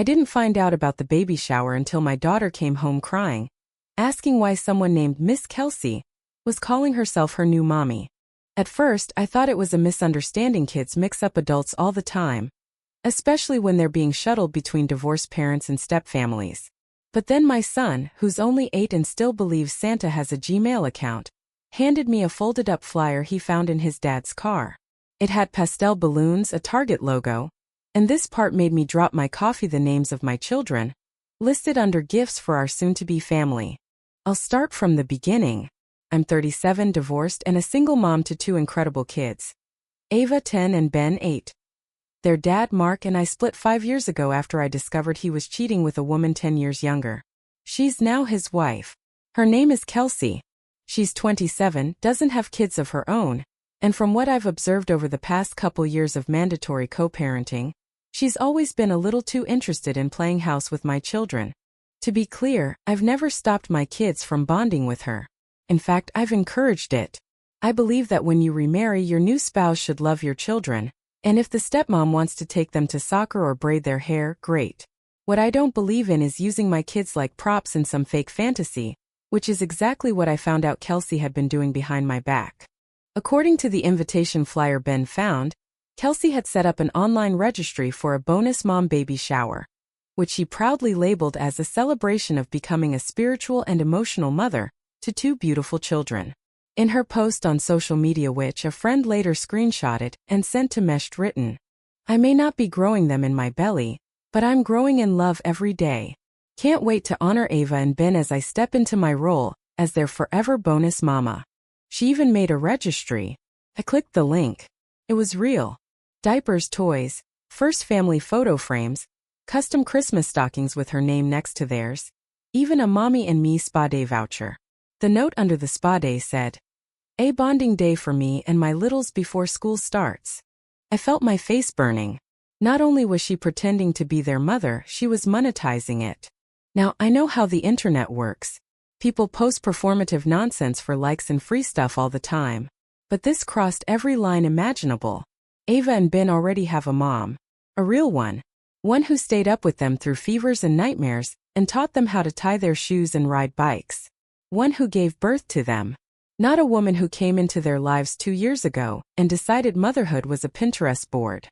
I didn't find out about the baby shower until my daughter came home crying, asking why someone named Miss Kelsey was calling herself her new mommy. At first, I thought it was a misunderstanding. Kids mix up adults all the time, especially when they're being shuttled between divorced parents and stepfamilies. But then my son, who's only 8 and still believes Santa has a Gmail account, handed me a folded-up flyer he found in his dad's car. It had pastel balloons, a Target logo, and this part made me drop my coffee. The names of my children, listed under gifts for our soon-to-be family. I'll start from the beginning. I'm 37, divorced, and a single mom to 2 incredible kids. Ava 10 and Ben 8. Their dad Mark and I split 5 years ago after I discovered he was cheating with a woman 10 years younger. She's now his wife. Her name is Kelsey. She's 27, doesn't have kids of her own, and from what I've observed over the past couple years of mandatory co-parenting, she's always been a little too interested in playing house with my children. To be clear, I've never stopped my kids from bonding with her. In fact, I've encouraged it. I believe that when you remarry, your new spouse should love your children, and if the stepmom wants to take them to soccer or braid their hair, great. What I don't believe in is using my kids like props in some fake fantasy, which is exactly what I found out Kelsey had been doing behind my back. According to the invitation flyer Ben found, Kelsey had set up an online registry for a bonus mom baby shower, which she proudly labeled as a celebration of becoming a spiritual and emotional mother to 2 beautiful children. In her post on social media, which a friend later screenshotted and sent to Meshed, written, "I may not be growing them in my belly, but I'm growing in love every day. Can't wait to honor Ava and Ben as I step into my role as their forever bonus mama." She even made a registry. I clicked the link. It was real. Diapers, toys, first family photo frames, custom Christmas stockings with her name next to theirs, even a mommy and me spa day voucher. The note under the spa day said, "A bonding day for me and my littles before school starts." I felt my face burning. Not only was she pretending to be their mother, she was monetizing it. Now, I know how the internet works. People post performative nonsense for likes and free stuff all the time. But this crossed every line imaginable. Ava and Ben already have a mom. A real one. One who stayed up with them through fevers and nightmares and taught them how to tie their shoes and ride bikes. One who gave birth to them. Not a woman who came into their lives 2 years ago and decided motherhood was a Pinterest board.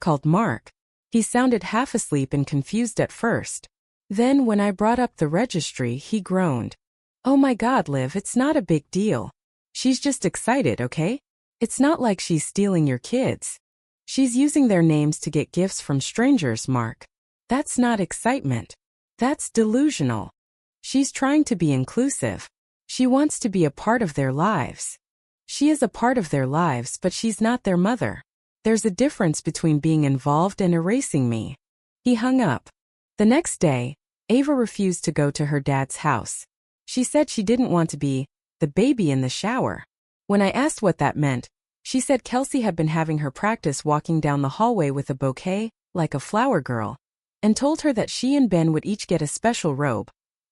Called Mark. He sounded half asleep and confused at first. Then when I brought up the registry, he groaned. "Oh my God, Liv, it's not a big deal. She's just excited, okay? It's not like she's stealing your kids. She's using their names to get gifts from strangers, Mark. That's not excitement. That's delusional. She's trying to be inclusive. She wants to be a part of their lives. She is a part of their lives, but she's not their mother. There's a difference between being involved and erasing me." He hung up. The next day, Ava refused to go to her dad's house. She said she didn't want to be the baby in the shower. When I asked what that meant, she said Kelsey had been having her practice walking down the hallway with a bouquet, like a flower girl, and told her that she and Ben would each get a special robe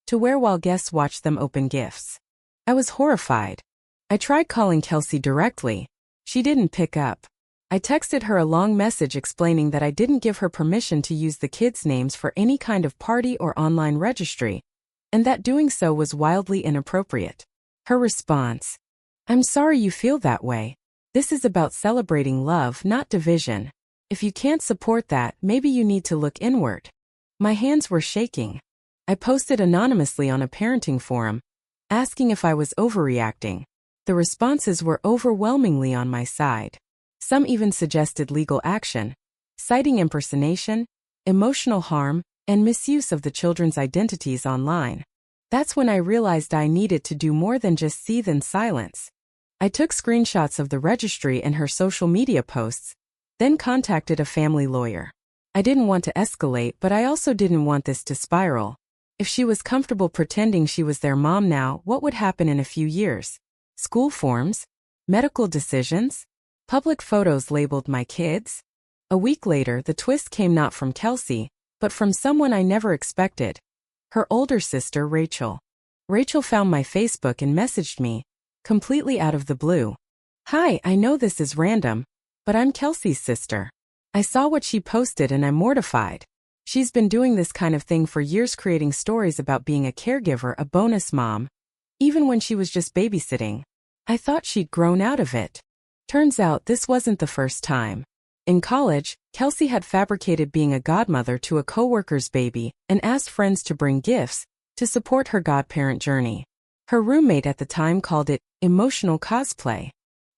to wear while guests watched them open gifts. I was horrified. I tried calling Kelsey directly. She didn't pick up. I texted her a long message explaining that I didn't give her permission to use the kids' names for any kind of party or online registry, and that doing so was wildly inappropriate. Her response: "I'm sorry you feel that way. This is about celebrating love, not division. If you can't support that, maybe you need to look inward." My hands were shaking. I posted anonymously on a parenting forum, asking if I was overreacting. The responses were overwhelmingly on my side. Some even suggested legal action, citing impersonation, emotional harm, and misuse of the children's identities online. That's when I realized I needed to do more than just seethe in silence. I took screenshots of the registry and her social media posts, then contacted a family lawyer. I didn't want to escalate, but I also didn't want this to spiral. If she was comfortable pretending she was their mom now, what would happen in a few years? School forms? Medical decisions? Public photos labeled my kids? A week later, the twist came not from Kelsey, but from someone I never expected. Her older sister, Rachel. Rachel found my Facebook and messaged me, completely out of the blue. "Hi, I know this is random, but I'm Kelsey's sister. I saw what she posted and I'm mortified." She's been doing this kind of thing for years, creating stories about being a caregiver, a bonus mom. Even when she was just babysitting, I thought she'd grown out of it. Turns out this wasn't the first time. In college, Kelsey had fabricated being a godmother to a coworker's baby and asked friends to bring gifts to support her godparent journey. Her roommate at the time called it emotional cosplay.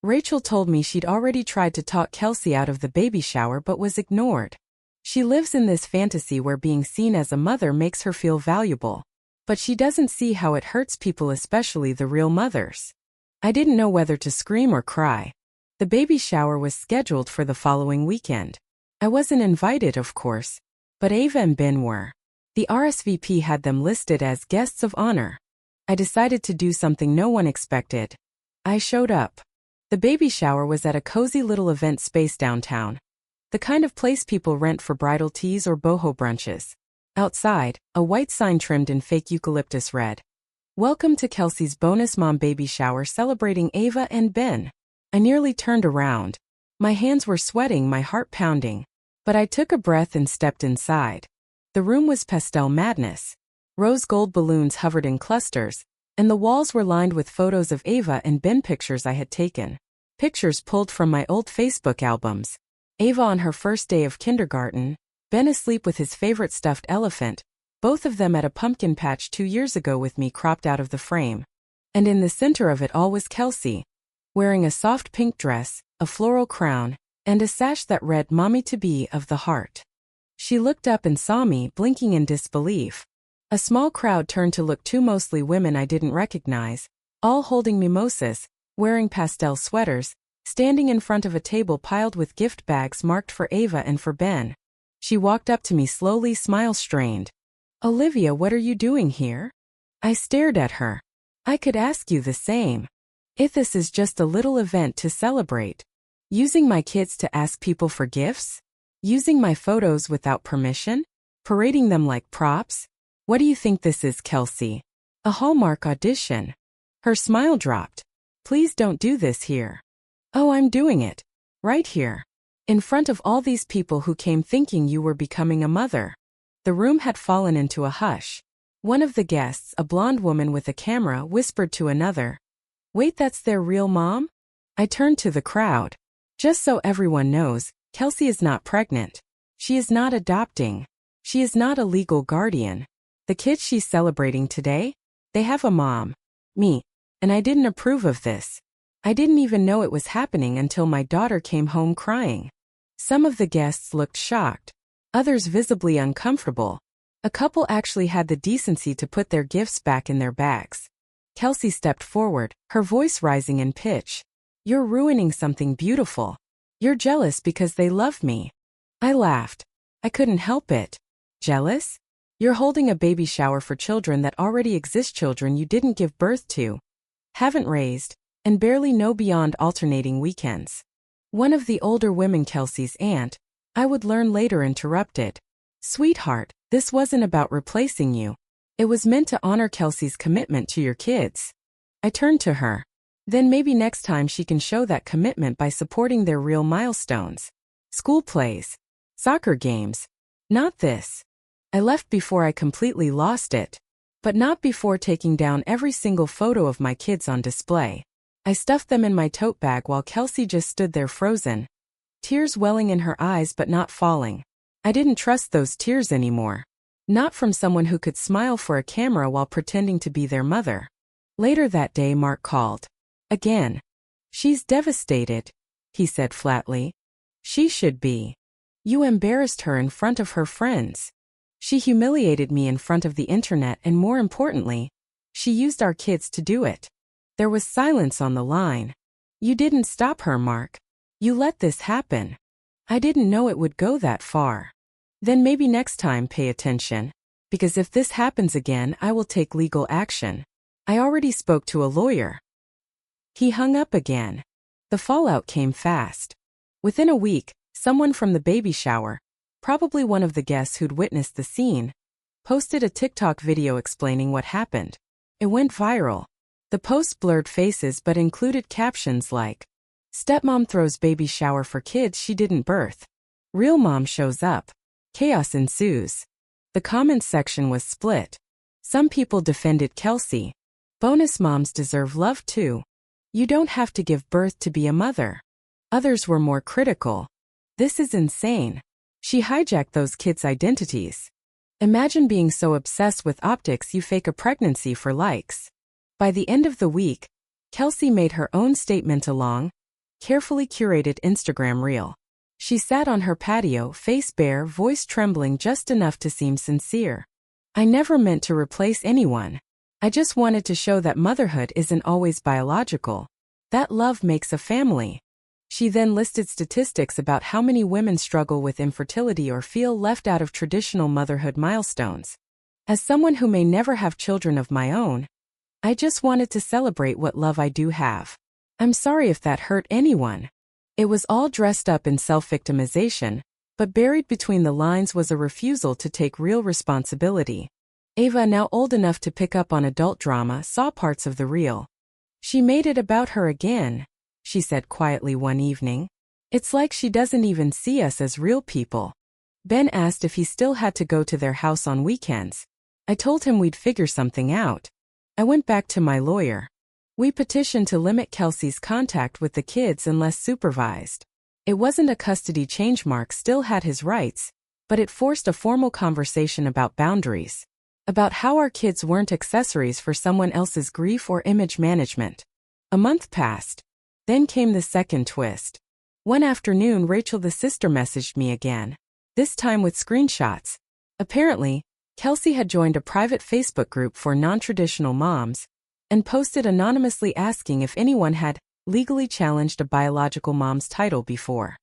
Rachel told me she'd already tried to talk Kelsey out of the baby shower but was ignored. She lives in this fantasy where being seen as a mother makes her feel valuable. But she doesn't see how it hurts people, especially the real mothers. I didn't know whether to scream or cry. The baby shower was scheduled for the following weekend. I wasn't invited, of course, but Ava and Ben were. The RSVP had them listed as guests of honor. I decided to do something no one expected. I showed up. The baby shower was at a cozy little event space downtown. The kind of place people rent for bridal teas or boho brunches. Outside, a white sign trimmed in fake eucalyptus read, "Welcome to Kelsey's bonus mom baby shower celebrating Ava and Ben." I nearly turned around. My hands were sweating, my heart pounding. But I took a breath and stepped inside. The room was pastel madness. Rose gold balloons hovered in clusters, and the walls were lined with photos of Ava and Ben, pictures I had taken. Pictures pulled from my old Facebook albums. Ava on her first day of kindergarten, Ben asleep with his favorite stuffed elephant, both of them at a pumpkin patch 2 years ago with me cropped out of the frame. And in the center of it all was Kelsey, wearing a soft pink dress, a floral crown, and a sash that read "Mommy-to-be of the heart." She looked up and saw me, blinking in disbelief. A small crowd turned to look too, mostly women I didn't recognize, all holding mimosas, wearing pastel sweaters, standing in front of a table piled with gift bags marked for Ava and for Ben. She walked up to me slowly, smile strained. "Olivia, what are you doing here?" I stared at her. I could ask you the same. If this is just a little event to celebrate. Using my kids to ask people for gifts? Using my photos without permission? Parading them like props? What do you think this is, Kelsey? A Hallmark audition? Her smile dropped. "Please don't do this here." "Oh, I'm doing it. Right here. In front of all these people who came thinking you were becoming a mother." The room had fallen into a hush. One of the guests, a blonde woman with a camera, whispered to another, "Wait, that's their real mom?" I turned to the crowd. "Just so everyone knows, Kelsey is not pregnant. She is not adopting. She is not a legal guardian. The kids she's celebrating today, they have a mom. Me. And I didn't approve of this. I didn't even know it was happening until my daughter came home crying." Some of the guests looked shocked. Others visibly uncomfortable. A couple actually had the decency to put their gifts back in their bags. Kelsey stepped forward, her voice rising in pitch. "You're ruining something beautiful. You're jealous because they love me." I laughed. I couldn't help it. Jealous? You're holding a baby shower for children that already exist, children you didn't give birth to, haven't raised, and barely know beyond alternating weekends. One of the older women, Kelsey's aunt, I would learn later, interrupted. "Sweetheart, this wasn't about replacing you. It was meant to honor Kelsey's commitment to your kids." I turned to her. Then maybe next time she can show that commitment by supporting their real milestones. School plays. Soccer games. Not this. I left before I completely lost it. But not before taking down every single photo of my kids on display. I stuffed them in my tote bag while Kelsey just stood there frozen. Tears welling in her eyes but not falling. I didn't trust those tears anymore. Not from someone who could smile for a camera while pretending to be their mother. Later that day, Mark called. Again. "She's devastated," he said flatly. "She should be. You embarrassed her in front of her friends. She humiliated me in front of the internet, and more importantly, she used our kids to do it." There was silence on the line. "You didn't stop her, Mark. You let this happen." I didn't know it would go that far. "Then maybe next time pay attention. Because if this happens again, I will take legal action. I already spoke to a lawyer." He hung up again. The fallout came fast. Within a week, someone from the baby shower, probably one of the guests who'd witnessed the scene, posted a TikTok video explaining what happened. It went viral. The post blurred faces but included captions like, "Stepmom throws baby shower for kids she didn't birth. Real mom shows up." Chaos ensues. The comments section was split. Some people defended Kelsey. Bonus moms deserve love too. You don't have to give birth to be a mother. Others were more critical. This is insane. She hijacked those kids' identities. Imagine being so obsessed with optics you fake a pregnancy for likes. By the end of the week, Kelsey made her own statement along, carefully curated Instagram reel. She sat on her patio, face bare, voice trembling just enough to seem sincere. I never meant to replace anyone. I just wanted to show that motherhood isn't always biological. That love makes a family. She then listed statistics about how many women struggle with infertility or feel left out of traditional motherhood milestones. As someone who may never have children of my own, I just wanted to celebrate what love I do have. I'm sorry if that hurt anyone. It was all dressed up in self-victimization, but buried between the lines was a refusal to take real responsibility. Ava, now old enough to pick up on adult drama, saw parts of the reel. She made it about her again, she said quietly one evening. It's like she doesn't even see us as real people. Ben asked if he still had to go to their house on weekends. I told him we'd figure something out. I went back to my lawyer. We petitioned to limit Kelsey's contact with the kids unless supervised. It wasn't a custody change. Mark still had his rights, but it forced a formal conversation about boundaries. About how our kids weren't accessories for someone else's grief or image management. A month passed. Then came the second twist. One afternoon, Rachel, the sister, messaged me again. This time with screenshots. Apparently, Kelsey had joined a private Facebook group for non-traditional moms, and posted anonymously asking if anyone had legally challenged a biological mom's title before.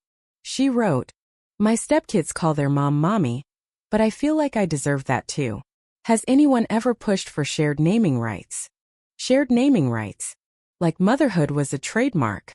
She wrote, "My stepkids call their mom mommy, but I feel like I deserve that too. Has anyone ever pushed for shared naming rights?" Shared naming rights. Like motherhood was a trademark.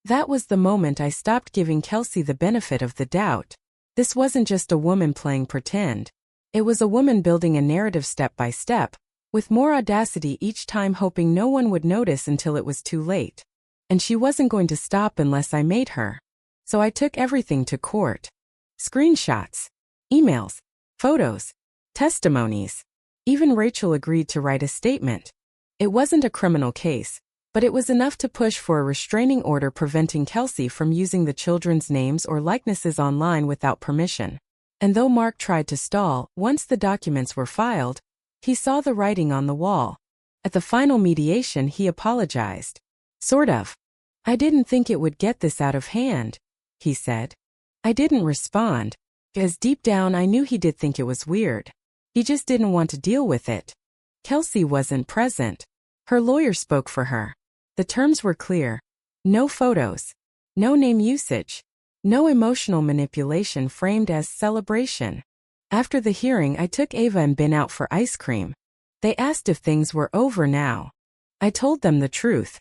That was the moment I stopped giving Kelsey the benefit of the doubt. This wasn't just a woman playing pretend. It was a woman building a narrative step by step, with more audacity each time, hoping no one would notice until it was too late. And she wasn't going to stop unless I made her. So I took everything to court. Screenshots, emails, photos, testimonies. Even Rachel agreed to write a statement. It wasn't a criminal case, but it was enough to push for a restraining order preventing Kelsey from using the children's names or likenesses online without permission. And though Mark tried to stall, once the documents were filed, he saw the writing on the wall. At the final mediation, he apologized. Sort of. "I didn't think it would get this out of hand," he said. I didn't respond, because deep down I knew he did think it was weird. He just didn't want to deal with it. Kelsey wasn't present. Her lawyer spoke for her. The terms were clear. No photos. No name usage. No emotional manipulation framed as celebration. After the hearing, I took Ava and Ben out for ice cream. They asked if things were over now. I told them the truth.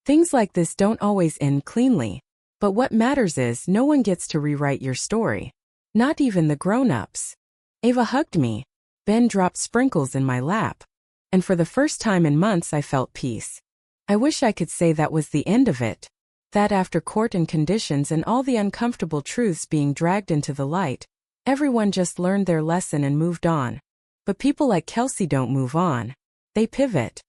Things like this don't always end cleanly. But what matters is no one gets to rewrite your story. Not even the grown-ups. Ava hugged me. Ben dropped sprinkles in my lap. And for the first time in months I felt peace. I wish I could say that was the end of it. That after court and conditions and all the uncomfortable truths being dragged into the light, everyone just learned their lesson and moved on. But people like Kelsey don't move on. They pivot.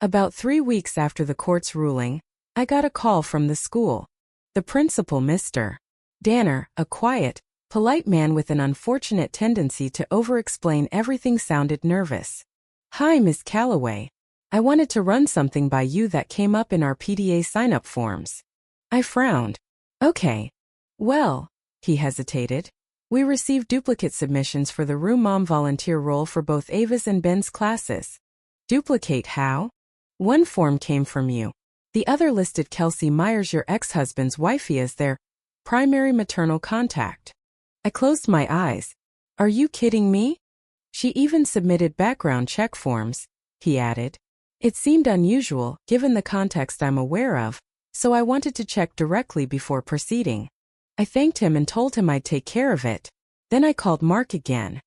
About 3 weeks after the court's ruling, I got a call from the school. The principal, Mr. Danner, a quiet, polite man with an unfortunate tendency to over-explain everything, sounded nervous. "Hi, Miss Calloway. I wanted to run something by you that came up in our PDA sign-up forms." I frowned. "Okay. Well," he hesitated. "We received duplicate submissions for the room mom volunteer role for both Ava's and Ben's classes." "Duplicate how?" "One form came from you. The other listed Kelsey Myers, your ex-husband's wifey, as their primary maternal contact." I closed my eyes. "Are you kidding me?" "She even submitted background check forms," he added. It seemed unusual, given the context I'm aware of, so I wanted to check directly before proceeding. I thanked him and told him I'd take care of it. Then I called Mark again.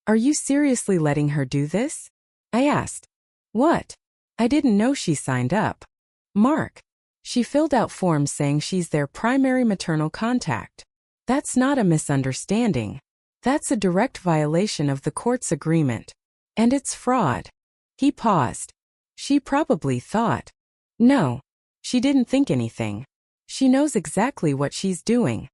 "Are you seriously letting her do this?" I asked. "What?" "I didn't know she signed up." "Mark." "She filled out forms saying she's their primary maternal contact." "That's not a misunderstanding." That's a direct violation of the court's agreement. And it's fraud. He paused. She probably thought. No. She didn't think anything. She knows exactly what she's doing.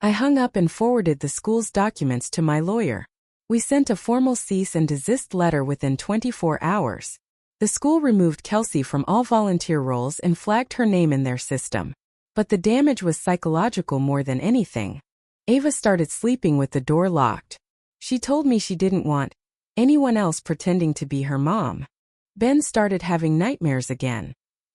I hung up and forwarded the school's documents to my lawyer. We sent a formal cease and desist letter within 24 hours. The school removed Kelsey from all volunteer roles and flagged her name in their system. But the damage was psychological more than anything. Ava started sleeping with the door locked. She told me she didn't want anyone else pretending to be her mom. Ben started having nightmares again.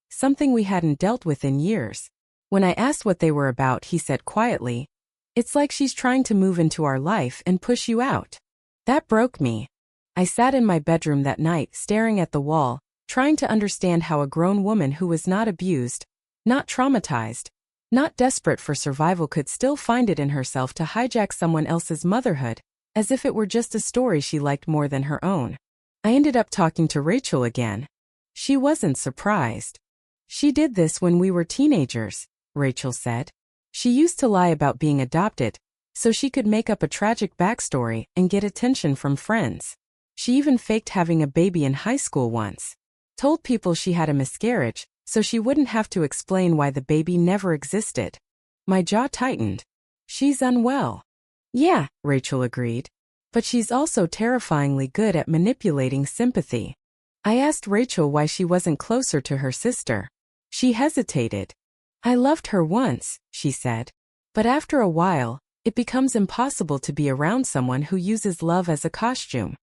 Something we hadn't dealt with in years. When I asked what they were about, he said quietly, "It's like she's trying to move into our life and push you out." That broke me. I sat in my bedroom that night staring at the wall, trying to understand how a grown woman who was not abused, not traumatized, not desperate for survival could still find it in herself to hijack someone else's motherhood, as if it were just a story she liked more than her own. I ended up talking to Rachel again. She wasn't surprised. "She did this when we were teenagers," Rachel said. "She used to lie about being adopted, so she could make up a tragic backstory and get attention from friends. She even faked having a baby in high school once. Told people she had a miscarriage, so she wouldn't have to explain why the baby never existed." My jaw tightened. "She's unwell." "Yeah," Rachel agreed. "But she's also terrifyingly good at manipulating sympathy." I asked Rachel why she wasn't closer to her sister. She hesitated. "I loved her once," she said. "But after a while, it becomes impossible to be around someone who uses love as a costume."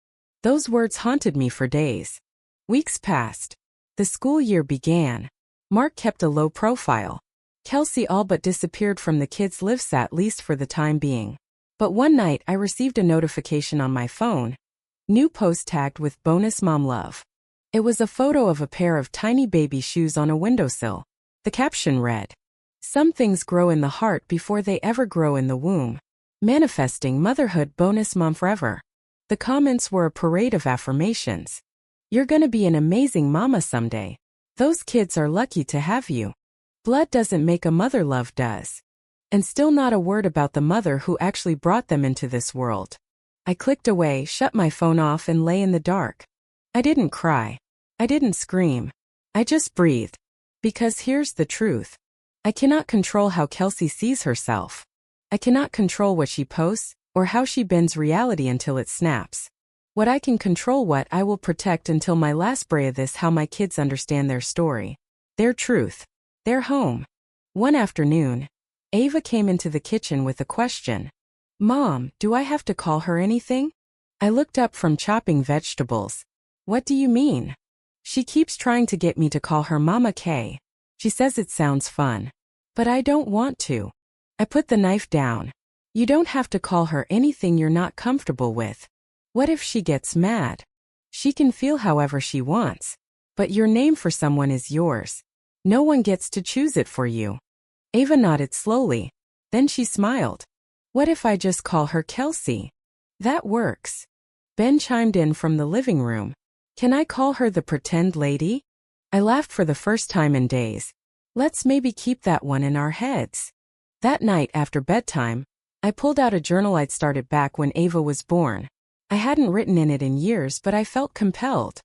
Those words haunted me for days. Weeks passed. The school year began. Mark kept a low profile. Kelsey all but disappeared from the kids' lives, at least for the time being. But one night I received a notification on my phone. New post tagged with "Bonus Mom Love." It was a photo of a pair of tiny baby shoes on a windowsill. The caption read, "Some things grow in the heart before they ever grow in the womb. Manifesting motherhood, bonus mom forever." The comments were a parade of affirmations. "You're gonna be an amazing mama someday. Those kids are lucky to have you. Blood doesn't make a mother, love does." And still not a word about the mother who actually brought them into this world. I clicked away, shut my phone off, and lay in the dark. I didn't cry. I didn't scream. I just breathed. Because here's the truth. I cannot control how Kelsey sees herself. I cannot control what she posts, or how she bends reality until it snaps. What I can control, what I will protect until my last breath, is how my kids understand their story. Their truth. Their home. One afternoon, Ava came into the kitchen with a question. "Mom, do I have to call her anything?" I looked up from chopping vegetables. "What do you mean?" "She keeps trying to get me to call her Mama K. She says it sounds fun. But I don't want to." I put the knife down. "You don't have to call her anything you're not comfortable with. What if she gets mad? She can feel however she wants. But your name for someone is yours. No one gets to choose it for you." Ava nodded slowly. Then she smiled. "What if I just call her Kelsey?" "That works." Ben chimed in from the living room. "Can I call her the pretend lady?" I laughed for the first time in days. Let's maybe keep that one in our heads. That night after bedtime, I pulled out a journal I'd started back when Ava was born. I hadn't written in it in years, but I felt compelled.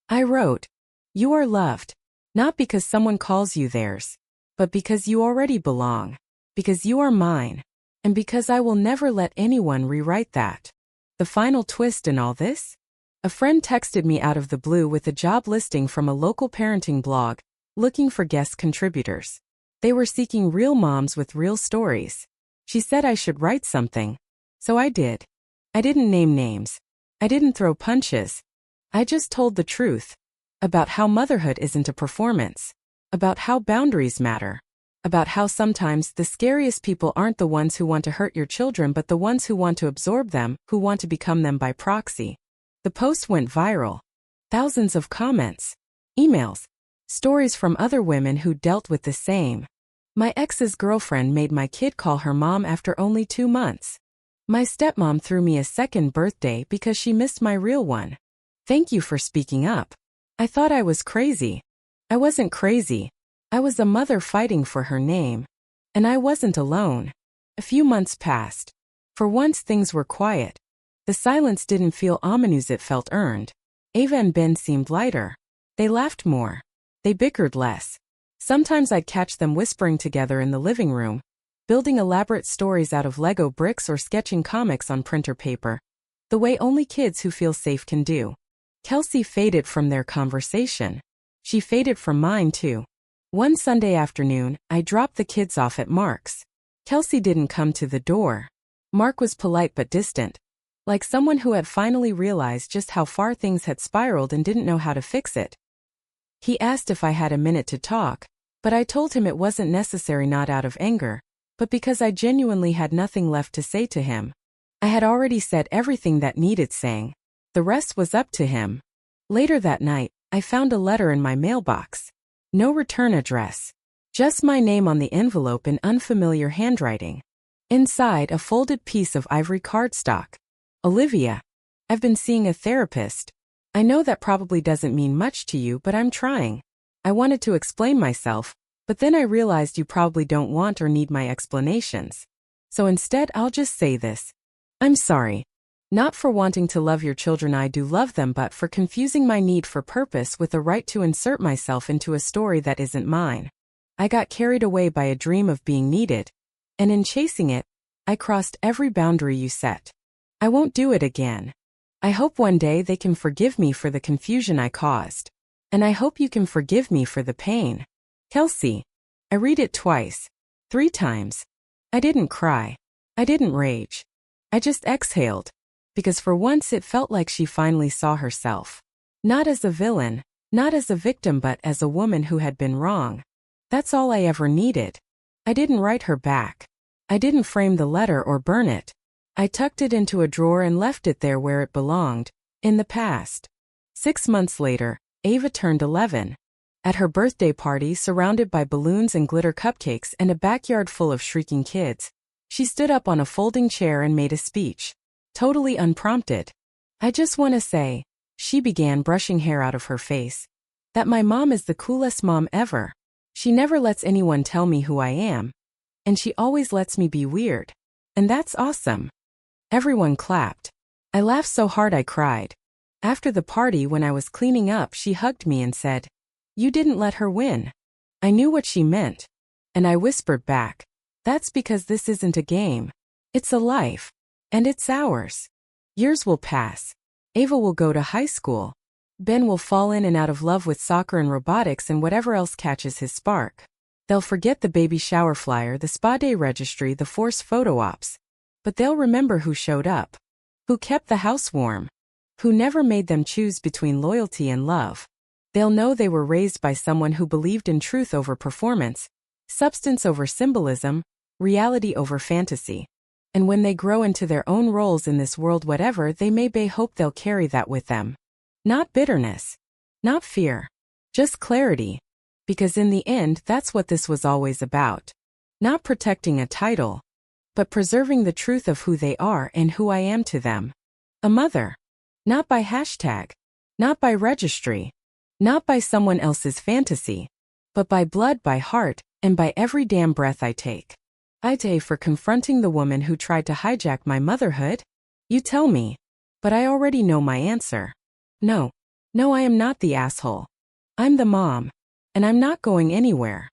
I wrote, "You are loved, not because someone calls you theirs, but because you already belong, because you are mine, and because I will never let anyone rewrite that." The final twist in all this? A friend texted me out of the blue with a job listing from a local parenting blog, looking for guest contributors. They were seeking real moms with real stories. She said I should write something. So I did. I didn't name names. I didn't throw punches. I just told the truth. About how motherhood isn't a performance. About how boundaries matter. About how sometimes the scariest people aren't the ones who want to hurt your children, but the ones who want to absorb them, who want to become them by proxy. The post went viral. Thousands of comments. Emails. Stories from other women who dealt with the same. My ex's girlfriend made my kid call her mom after only 2 months. My stepmom threw me a second birthday because she missed my real one. Thank you for speaking up. I thought I was crazy. I wasn't crazy. I was a mother fighting for her name. And I wasn't alone. A few months passed. For once things were quiet. The silence didn't feel ominous, it felt earned. Ava and Ben seemed lighter. They laughed more. They bickered less. Sometimes I'd catch them whispering together in the living room, building elaborate stories out of Lego bricks or sketching comics on printer paper, the way only kids who feel safe can do. Kelsey faded from their conversation. She faded from mine too. One Sunday afternoon, I dropped the kids off at Mark's. Kelsey didn't come to the door. Mark was polite but distant, like someone who had finally realized just how far things had spiraled and didn't know how to fix it. He asked if I had a minute to talk, but I told him it wasn't necessary, not out of anger, but because I genuinely had nothing left to say to him. I had already said everything that needed saying. The rest was up to him. Later that night, I found a letter in my mailbox. No return address. Just my name on the envelope in unfamiliar handwriting. Inside, a folded piece of ivory cardstock. Olivia, I've been seeing a therapist. I know that probably doesn't mean much to you, but I'm trying. I wanted to explain myself, but then I realized you probably don't want or need my explanations. So instead, I'll just say this. I'm sorry. Not for wanting to love your children, I do love them, but for confusing my need for purpose with the right to insert myself into a story that isn't mine. I got carried away by a dream of being needed, and in chasing it, I crossed every boundary you set. I won't do it again. I hope one day they can forgive me for the confusion I caused. And I hope you can forgive me for the pain. Kelsey. I read it twice. 3 times. I didn't cry. I didn't rage. I just exhaled. Because for once it felt like she finally saw herself. Not as a villain, not as a victim, but as a woman who had been wrong. That's all I ever needed. I didn't write her back. I didn't frame the letter or burn it. I tucked it into a drawer and left it there where it belonged, in the past. 6 months later, Ava turned 11. At her birthday party, surrounded by balloons and glitter cupcakes and a backyard full of shrieking kids, she stood up on a folding chair and made a speech. Totally unprompted. I just want to say, she began, brushing hair out of her face, that my mom is the coolest mom ever. She never lets anyone tell me who I am. And she always lets me be weird. And that's awesome. Everyone clapped. I laughed so hard I cried. After the party, when I was cleaning up, she hugged me and said, "You didn't let her win." I knew what she meant. And I whispered back, "That's because this isn't a game. It's a life. And it's ours." Years will pass. Ava will go to high school. Ben will fall in and out of love with soccer and robotics and whatever else catches his spark. They'll forget the baby shower flyer, the spa day registry, the forced photo ops. But they'll remember who showed up. Who kept the house warm. Who never made them choose between loyalty and love. They'll know they were raised by someone who believed in truth over performance, substance over symbolism, reality over fantasy. And when they grow into their own roles in this world, whatever they may be, hope they'll carry that with them. Not bitterness. Not fear. Just clarity. Because in the end, that's what this was always about. Not protecting a title, but preserving the truth of who they are and who I am to them. A mother. Not by hashtag. Not by registry. Not by someone else's fantasy. But by blood, by heart, and by every damn breath I take. I pay for confronting the woman who tried to hijack my motherhood? You tell me. But I already know my answer. No. No, I am not the asshole. I'm the mom. And I'm not going anywhere.